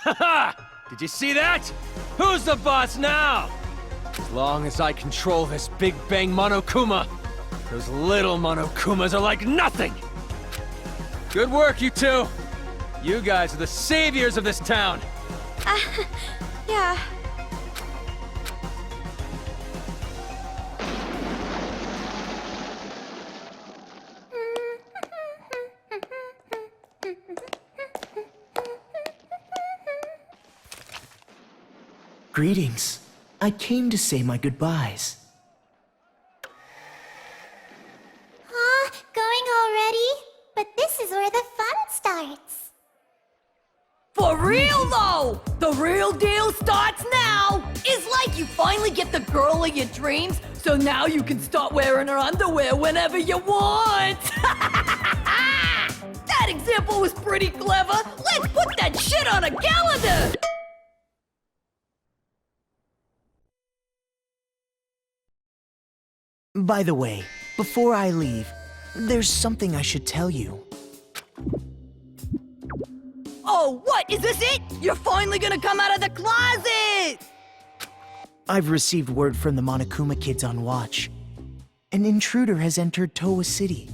Haha! Did you see that? Who's the boss now? As long as I control this Big Bang Monokuma, those little Monokumas are like nothing! Good work, you two! You guys are the saviors of this town! Yeah. Greetings. I came to say my goodbyes. Going already? But this is where the fun starts. For real though! The real deal starts now! It's like you finally get the girl of your dreams, so now you can start wearing her underwear whenever you want! That example was pretty clever! Let's put that shit on a calendar! By the way, before I leave, there's something I should tell you. Oh, what? Is this it? You're finally gonna come out of the closet! I've received word from the Monokuma kids on watch. An intruder has entered Towa City,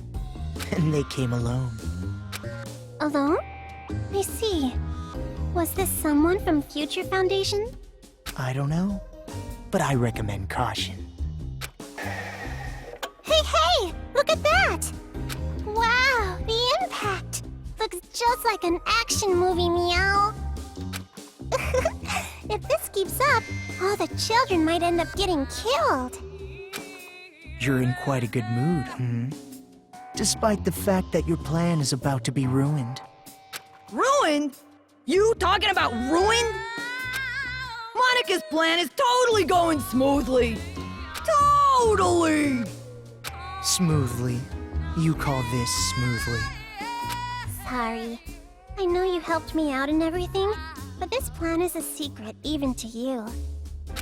and they came alone. Alone? I see. Was this someone from Future Foundation? I don't know, but I recommend caution. Hey! Look at that! Wow, the impact! Looks just like an action movie, meow. If this keeps up, all the children might end up getting killed. You're in quite a good mood, Despite the fact that your plan is about to be ruined. Ruined? You talking about ruined? Monica's plan is totally going smoothly. Totally! Smoothly? You call this smoothly? Sorry. I know you helped me out and everything, but this plan is a secret even to you.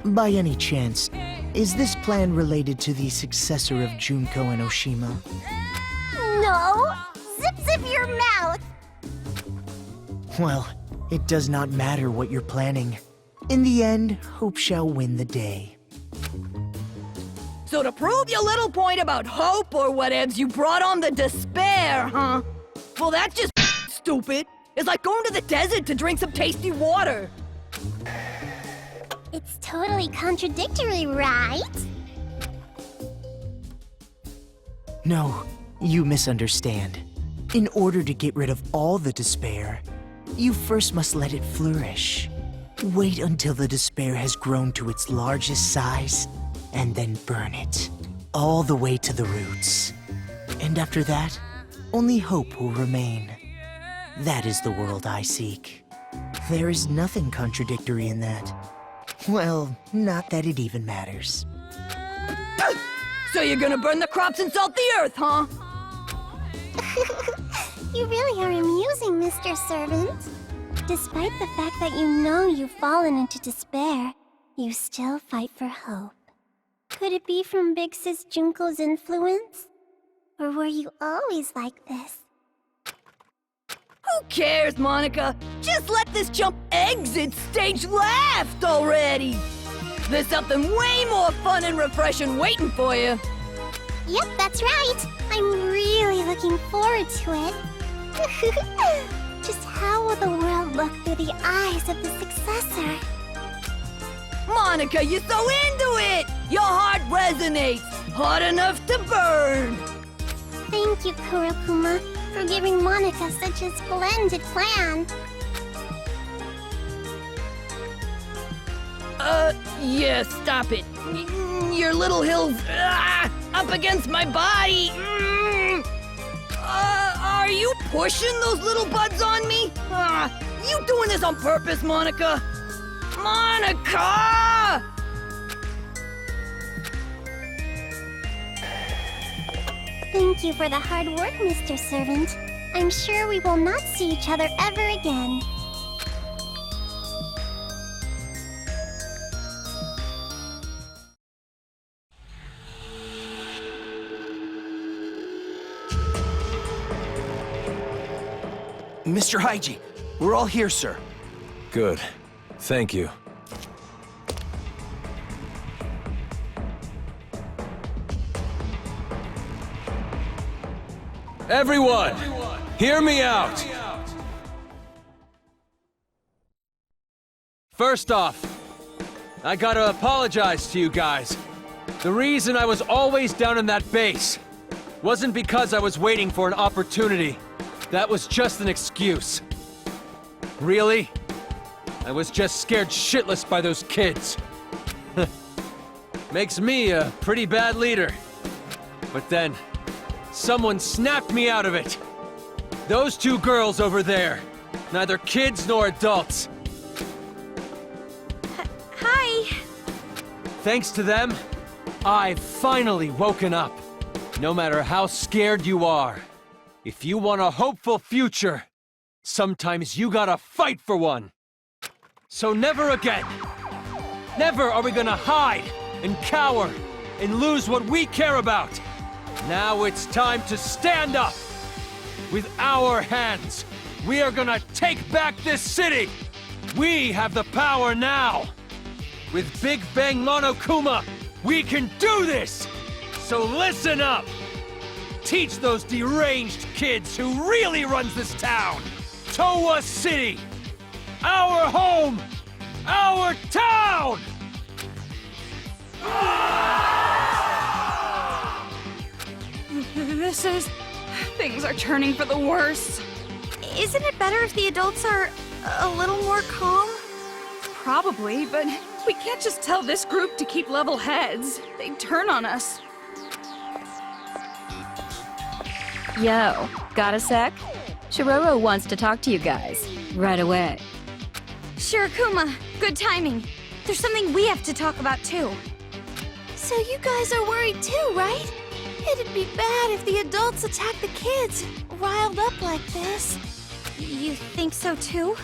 By any chance, is this plan related to the successor of Junko and Oshima? No! Zip your mouth! Well, it does not matter what you're planning. In the end, hope shall win the day. So to prove your little point about hope or whatevs, you brought on the despair, huh? Well, that's just stupid. It's like going to the desert to drink some tasty water. It's totally contradictory, right? No, you misunderstand. In order to get rid of all the despair, you first must let it flourish. Wait until the despair has grown to its largest size, and then burn it, all the way to the roots. And after that, only hope will remain. That is the world I seek. There is nothing contradictory in that. Well, not that it even matters. So you're gonna burn the crops and salt the earth, huh? You really are amusing, Mr. Servant. Despite the fact that you know you've fallen into despair, you still fight for hope. Could it be from Big Sis Junko's influence? Or were you always like this? Who cares, Monica? Just let this chump exit stage left already! There's something way more fun and refreshing waiting for you. Yep, that's right. I'm really looking forward to it. Just how will the world look through the eyes of the successor? Monica, you're so into it! Your heart resonates, hot enough to burn! Thank you, Kurokuma, for giving Monica such a splendid plan. Yeah, stop it. Your little hills, up against my body. Are you pushing those little buds on me? You doing this on purpose, Monica? Monica! Thank you for the hard work, Mr. Servant. I'm sure we will not see each other ever again. Mr. Haiji, we're all here, sir. Good. Thank you. Everyone, hear me out! First off, I gotta apologize to you guys. The reason I was always down in that base wasn't because I was waiting for an opportunity. That was just an excuse. Really? I was just scared shitless by those kids. Makes me a pretty bad leader. But then, someone snapped me out of it. Those two girls over there. Neither kids nor adults. Hi. Thanks to them, I've finally woken up. No matter how scared you are, if you want a hopeful future, sometimes you gotta fight for one. So never again. Never are we gonna hide and cower and lose what we care about. Now it's time to stand up. With our hands, we are gonna take back this city. We have the power now. With Big Bang Monokuma, we can do this! So listen up! Teach those deranged kids who really runs this town! Towa City! Our home! Our town! Things are turning for the worse. Isn't it better if the adults are a little more calm? Probably, but we can't just tell this group to keep level heads. They'd turn on us. Yo, got a sec? Shiroro wants to talk to you guys. Right away. Shirokuma, good timing. There's something we have to talk about too. So you guys are worried too, right? It'd be bad if the adults attack the kids, riled up like this. You think so too?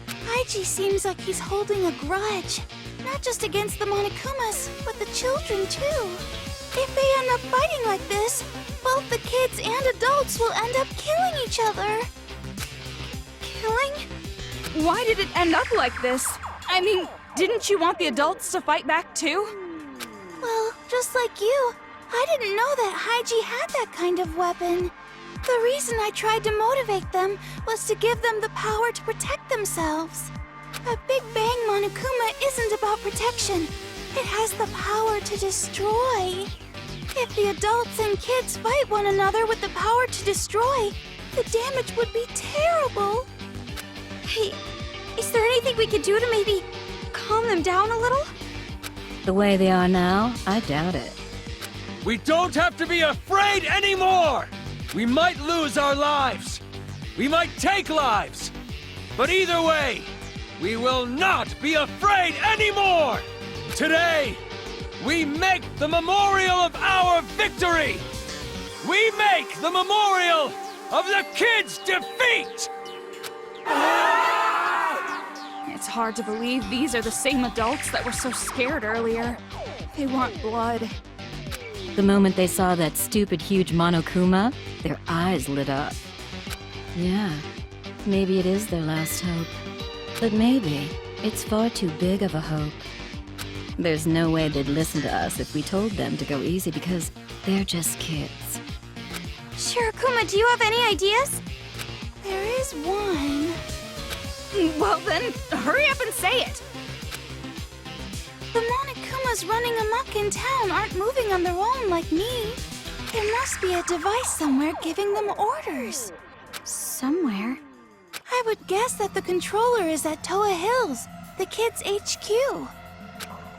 Haiji seems like he's holding a grudge. Not just against the Monokumas, but the children too. If they end up fighting like this, both the kids and adults will end up killing each other. Killing? Why did it end up like this? I mean, didn't you want the adults to fight back too? Well, just like you, I didn't know that Haiji had that kind of weapon. The reason I tried to motivate them was to give them the power to protect themselves. A Big Bang Monokuma isn't about protection. It has the power to destroy. If the adults and kids fight one another with the power to destroy, the damage would be terrible. Hey, is there anything we could do to maybe calm them down a little? The way they are now, I doubt it. We don't have to be afraid anymore! We might lose our lives. We might take lives. But either way, we will not be afraid anymore! Today, we make the memorial of our victory! We make the memorial of the kids' defeat! It's hard to believe these are the same adults that were so scared earlier. They want blood. The moment they saw that stupid huge Monokuma, their eyes lit up. Yeah, maybe it is their last hope. But maybe it's far too big of a hope. There's no way they'd listen to us if we told them to go easy because they're just kids. Shirokuma, do you have any ideas? There is one. Well then, hurry up and say it! The Monokumas running amok in town aren't moving on their own like me. There must be a device somewhere giving them orders. Somewhere. I would guess that the controller is at Towa Hills, the kids' HQ.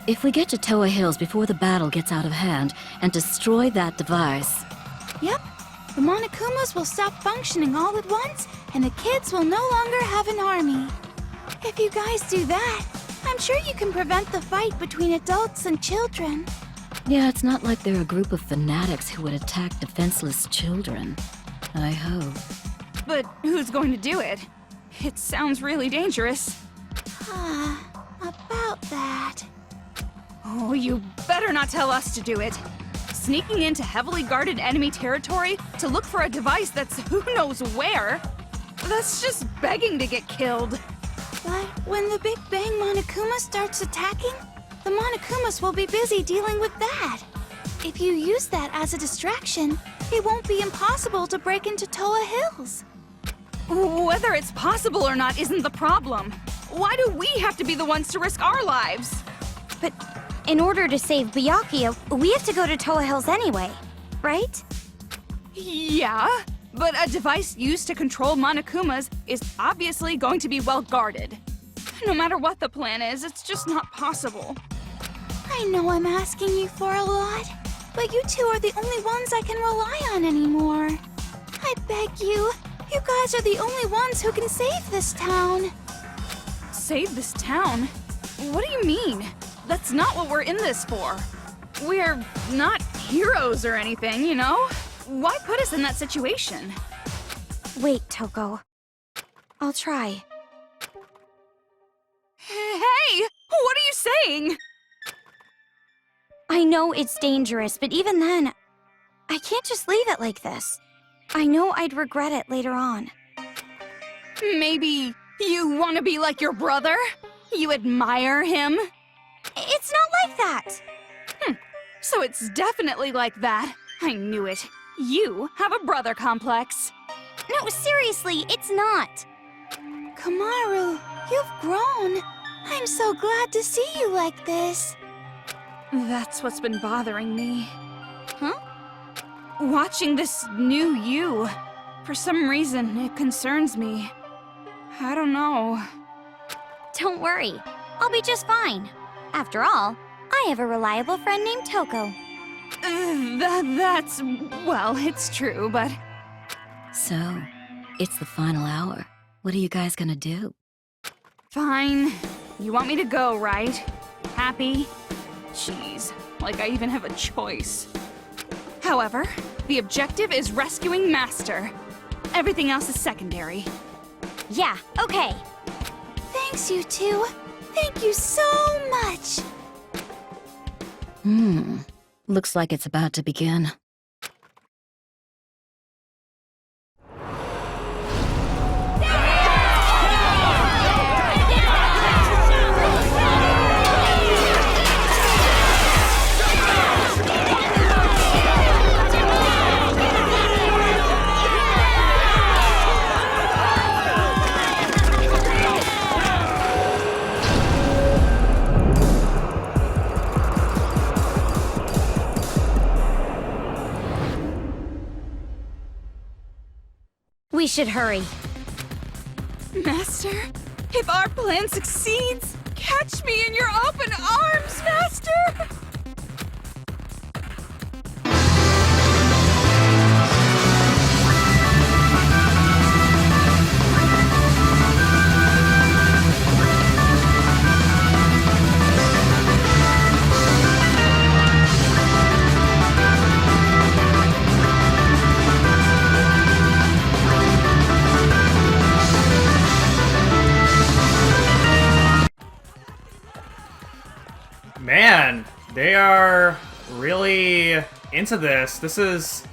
If we get to Towa Hills before the battle gets out of hand and destroy that device... Yep, the Monokumas will stop functioning all at once, and the kids will no longer have an army. If you guys do that, I'm sure you can prevent the fight between adults and children. Yeah, it's not like they're a group of fanatics who would attack defenseless children. I hope. But who's going to do it? It sounds really dangerous. About that. Oh, you better not tell us to do it. Sneaking into heavily guarded enemy territory to look for a device that's who knows where? That's just begging to get killed. But when the Big Bang Monokuma starts attacking, the Monokumas will be busy dealing with that. If you use that as a distraction, it won't be impossible to break into Towa Hills. Whether it's possible or not isn't the problem. Why do we have to be the ones to risk our lives? But in order to save Byakuya, we have to go to Towa Hills anyway, right? Yeah, but a device used to control Monokumas is obviously going to be well guarded. No matter what the plan is, it's just not possible. I know I'm asking you for a lot, but you two are the only ones I can rely on anymore. I beg you, you guys are the only ones who can save this town. Save this town? What do you mean? That's not what we're in this for. We're not heroes or anything, you know? Why put us in that situation? Wait, Toko. I'll try. Hey! What are you saying? I know it's dangerous, but even then, I can't just leave it like this. I know I'd regret it later on. Maybe you want to be like your brother? You admire him? It's not like that! So it's definitely like that. I knew it. You have a brother complex. No, seriously, it's not. Kamaru, you've grown. I'm so glad to see you like this. That's what's been bothering me. Huh? Watching this new you. For some reason, it concerns me. I don't know. Don't worry, I'll be just fine. After all, I have a reliable friend named Toko. That's... well, it's true, but... So, it's the final hour. What are you guys gonna do? Fine. You want me to go, right? Happy? Jeez, like I even have a choice. However, the objective is rescuing Master. Everything else is secondary. Yeah, okay. Thanks, you two. Thank you so much. Looks like it's about to begin. We should hurry. Master, if our plan succeeds, catch me in your open arms, Master! Man, they are really into this. This is...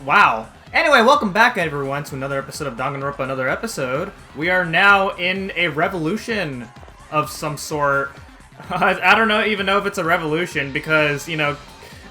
wow. Anyway, welcome back everyone to another episode of Danganronpa Another episode. We are now in a revolution of some sort. I don't even know if it's a revolution because, you know,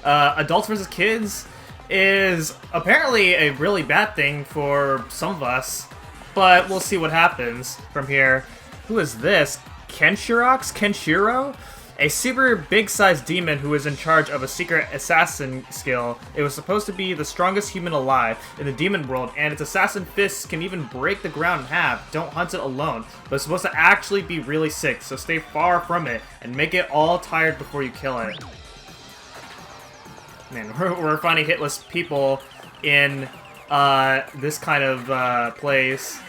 adults versus kids is apparently a really bad thing for some of us. But we'll see what happens from here. Who is this? Kenshiro? A super big-sized demon who is in charge of a secret assassin skill. It was supposed to be the strongest human alive in the demon world, and its assassin fists can even break the ground in half. Don't hunt it alone, but it's supposed to actually be really sick, so stay far from it and make it all tired before you kill it. Man, we're finding hitless people in this kind of place.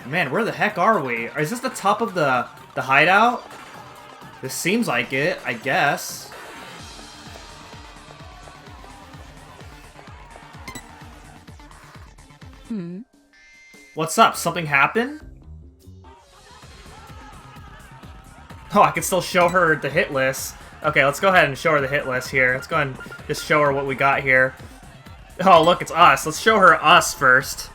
Man, where the heck are we? Is this the top of the hideout? This seems like it, I guess. What's up? Something happened? Oh, I can still show her the hit list. Okay, let's go ahead and show her the hit list here. Let's go ahead and just show her what we got here. Oh, look, it's us. Let's show her us first.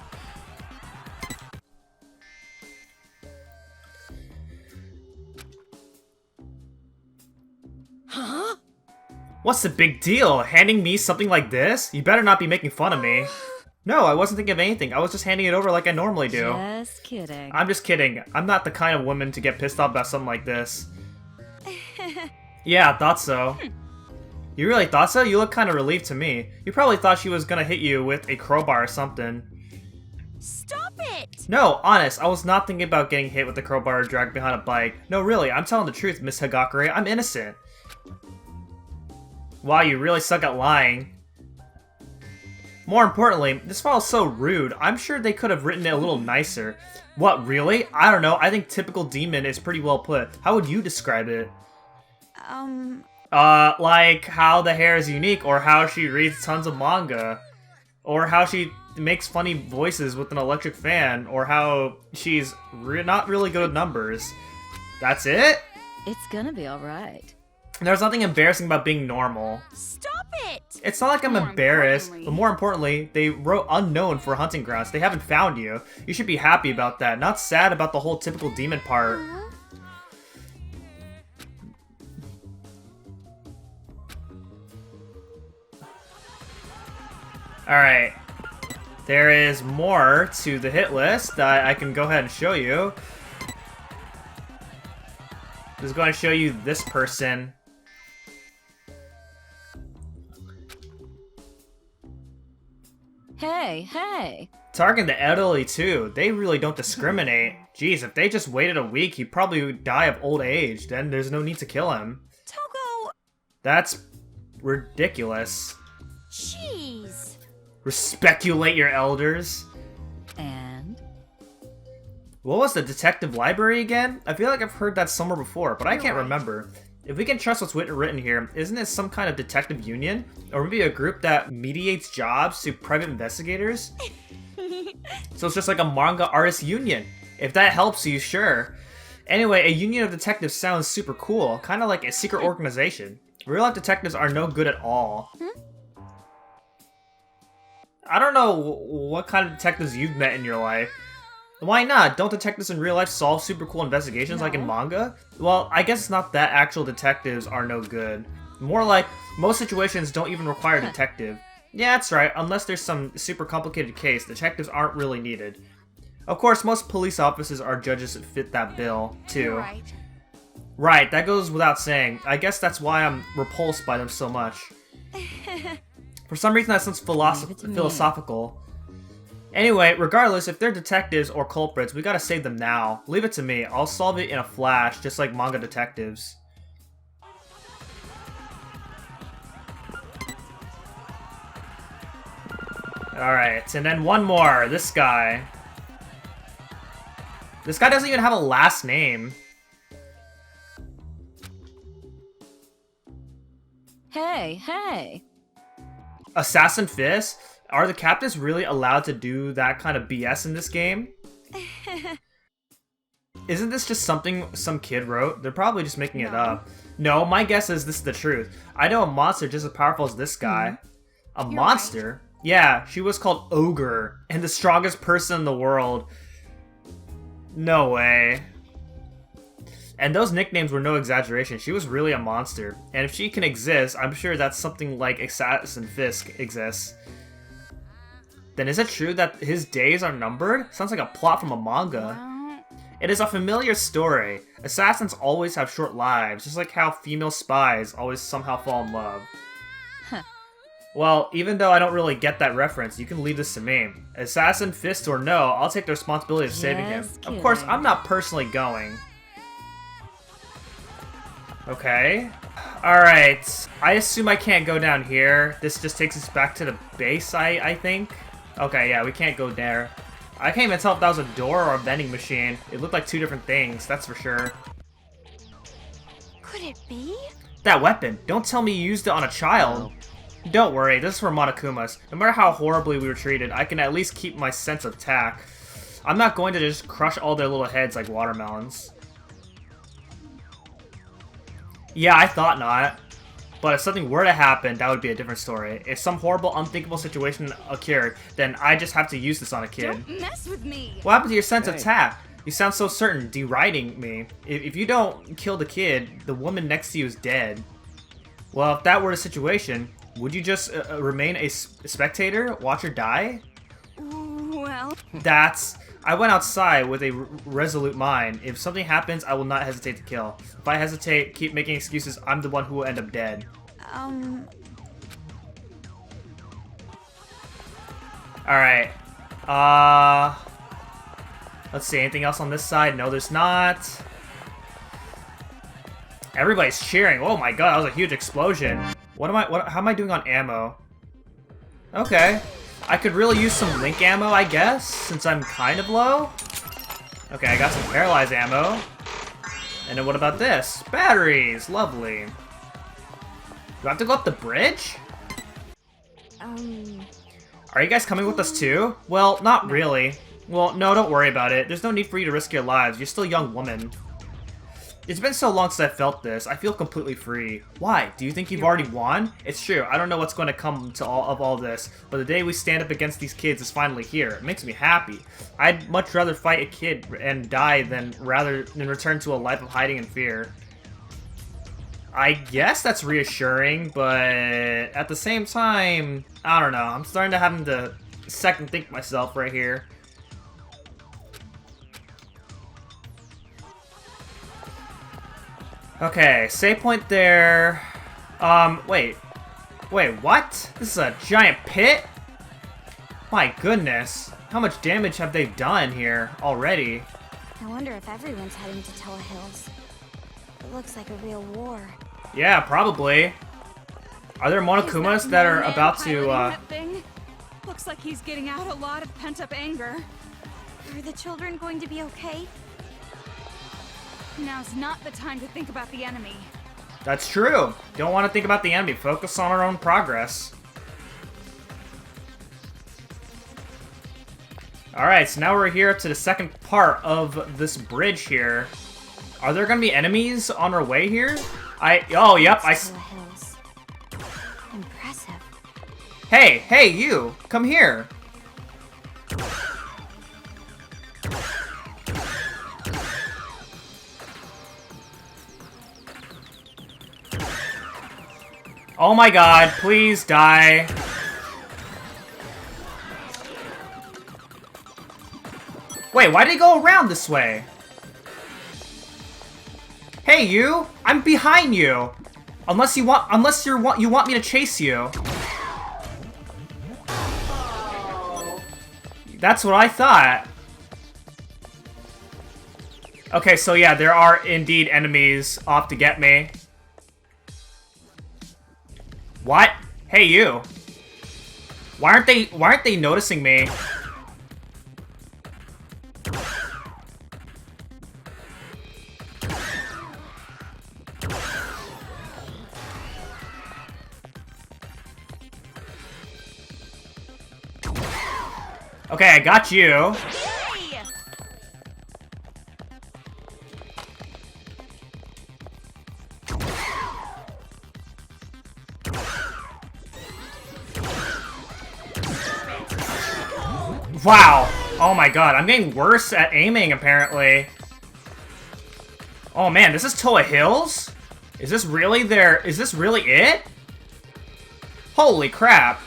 What's the big deal? Handing me something like this? You better not be making fun of me. No, I wasn't thinking of anything. I was just handing it over like I normally do. Just kidding. I'm just kidding. I'm not the kind of woman to get pissed off about something like this. Yeah, I thought so. You really thought so? You look kind of relieved to me. You probably thought she was gonna hit you with a crowbar or something. Stop it! No, honest, I was not thinking about getting hit with a crowbar or dragged behind a bike. No, really, I'm telling the truth, Miss Hagakure. I'm innocent. Wow, you really suck at lying. More importantly, this file is so rude. I'm sure they could have written it a little nicer. What, really? I don't know. I think typical demon is pretty well put. How would you describe it? Like how the hair is unique, or how she reads tons of manga, or how she makes funny voices with an electric fan, or how she's not really good at numbers. That's it? It's gonna be alright. There's nothing embarrassing about being normal. Stop it! It's not like I'm embarrassed, but more importantly, they wrote unknown for hunting grounds. They haven't found you. You should be happy about that, not sad about the whole typical demon part. Alright. There is more to the hit list that I can go ahead and show you. This is going to show you this person. Hey! Targeting the elderly too. They really don't discriminate. Jeez, if they just waited a week, he'd probably die of old age. Then there's no need to kill him. Toko! That's ridiculous. Jeez. Respeculate your elders. And? What was the detective library again? I feel like I've heard that somewhere before, but I can't remember. If we can trust what's written here, isn't it some kind of detective union? Or maybe a group that mediates jobs to private investigators? So it's just like a manga artist union. If that helps you, sure. Anyway, a union of detectives sounds super cool, kind of like a secret organization. Real life detectives are no good at all. I don't know what kind of detectives you've met in your life. Why not? Don't detectives in real life solve super cool investigations like in manga? Well, I guess it's not that actual detectives are no good. More like, most situations don't even require a detective. Yeah, that's right, unless there's some super complicated case, detectives aren't really needed. Of course, most police officers are judges that fit that bill, too. Right, that goes without saying. I guess that's why I'm repulsed by them so much. For some reason that sounds philosophical. Anyway, regardless, if they're detectives or culprits, we gotta save them now. Leave it to me, I'll solve it in a flash, just like manga detectives. Alright, and then one more, this guy. This guy doesn't even have a last name. Hey! Assassin Fist? Are the captives really allowed to do that kind of BS in this game? Isn't this just something some kid wrote? They're probably just making it up. No, my guess is this is the truth. I know a monster just as powerful as this guy. A monster? Right. Yeah, she was called Ogre, and the strongest person in the world. No way. And those nicknames were no exaggeration. She was really a monster. And if she can exist, I'm sure that's something like Assassin Fisk exists. Then is it true that his days are numbered? Sounds like a plot from a manga. It is a familiar story. Assassins always have short lives, just like how female spies always somehow fall in love. Well, even though I don't really get that reference, you can leave this to me. Assassin Fist or no, I'll take the responsibility of saving him. Of course, I'm not personally going. Okay. Alright. I assume I can't go down here. This just takes us back to the base, I think. Okay, yeah, we can't go there. I can't even tell if that was a door or a vending machine. It looked like two different things, that's for sure. Could it be? That weapon. Don't tell me you used it on a child. Don't worry, this is for Monokumas. No matter how horribly we were treated, I can at least keep my sense of tact. I'm not going to just crush all their little heads like watermelons. Yeah, I thought not. But if something were to happen, that would be a different story. If some horrible, unthinkable situation occurred, then I just have to use this on a kid. Don't mess with me! What happened to your sense of tact? You sound so certain, deriding me. If you don't kill the kid, the woman next to you is dead. Well, if that were the situation, would you just remain a spectator, watch her die? Well... I went outside with a resolute mind. If something happens, I will not hesitate to kill. If I hesitate, keep making excuses, I'm the one who will end up dead. Alright. Let's see, anything else on this side? No, there's not. Everybody's cheering. Oh my god, that was a huge explosion. How am I doing on ammo? Okay. I could really use some link ammo, I guess, since I'm kind of low. Okay, I got some paralyzed ammo. And then what about this? Batteries! Lovely. Do I have to go up the bridge? Are you guys coming with us too? Well, not really. Well, no, don't worry about it. There's no need for you to risk your lives. You're still a young woman. It's been so long since I felt this. I feel completely free. Why? Do you think you've already won? It's true. I don't know what's going to come to all this, but the day we stand up against these kids is finally here. It makes me happy. I'd much rather fight a kid and die than return to a life of hiding and fear. I guess that's reassuring, but at the same time, I don't know. I'm starting to have to second think myself right here. Okay, save point there. Wait, what? This is a giant pit? My goodness, how much damage have they done here already? I wonder if everyone's heading to Towa Hills. It looks like a real war. Yeah, probably. Are there Monokumas that are about to, that thing? Looks like he's getting out a lot of pent-up anger. Are the children going to be okay? Now's not the time to think about the enemy. That's true. Don't want to think about the enemy. Focus on our own progress. Alright, so now we're here up to the second part of this bridge here. Are there gonna be enemies on our way here? Oh, yep, Towa Hills. Impressive. Hey, you! Come here! Oh my god, please die. Wait, why did he go around this way? Hey, you! I'm behind you! Unless you want me to chase you. That's what I thought. Okay, so yeah, there are indeed enemies off to get me. What? Hey, you! Why aren't they noticing me? Okay, I got you. Wow! Oh my god, I'm getting worse at aiming, apparently. Oh man, this is Towa Hills? Is this really it? Holy crap.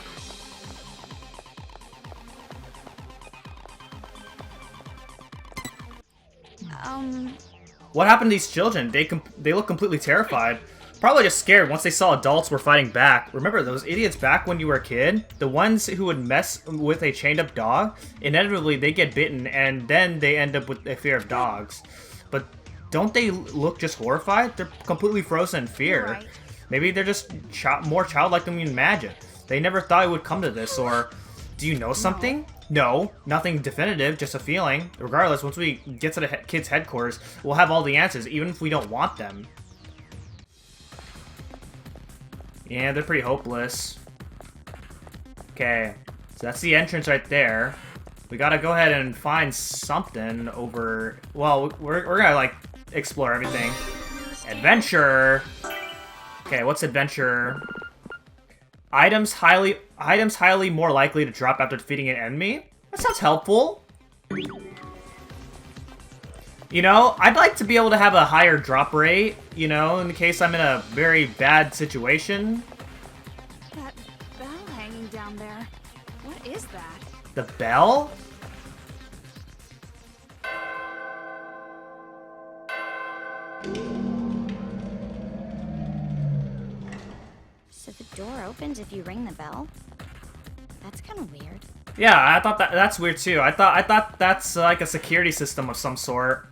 What happened to these children? They look completely terrified. Probably just scared once they saw adults were fighting back. Remember those idiots back when you were a kid? The ones who would mess with a chained up dog? Inevitably, they get bitten and then they end up with a fear of dogs. But don't they look just horrified? They're completely frozen in fear. Right. Maybe they're just more childlike than we imagine. They never thought it would come to this, or do you know something? No, nothing definitive, just a feeling. Regardless, once we get to the kids' headquarters, we'll have all the answers, even if we don't want them. Yeah, they're pretty hopeless. Okay, so that's the entrance right there. We gotta go ahead and find something over... Well, we're gonna, like, explore everything. Adventure! Okay, what's adventure? Items highly more likely to drop after defeating an enemy? That sounds helpful. You You know, I'd like to be able to have a higher drop rate, you know, in case I'm in a very bad situation. That bell hanging down there. What is that? The bell? So the door opens if you ring the bell? That's kind of weird. Yeah, I thought that's weird too. I thought that's like a security system of some sort.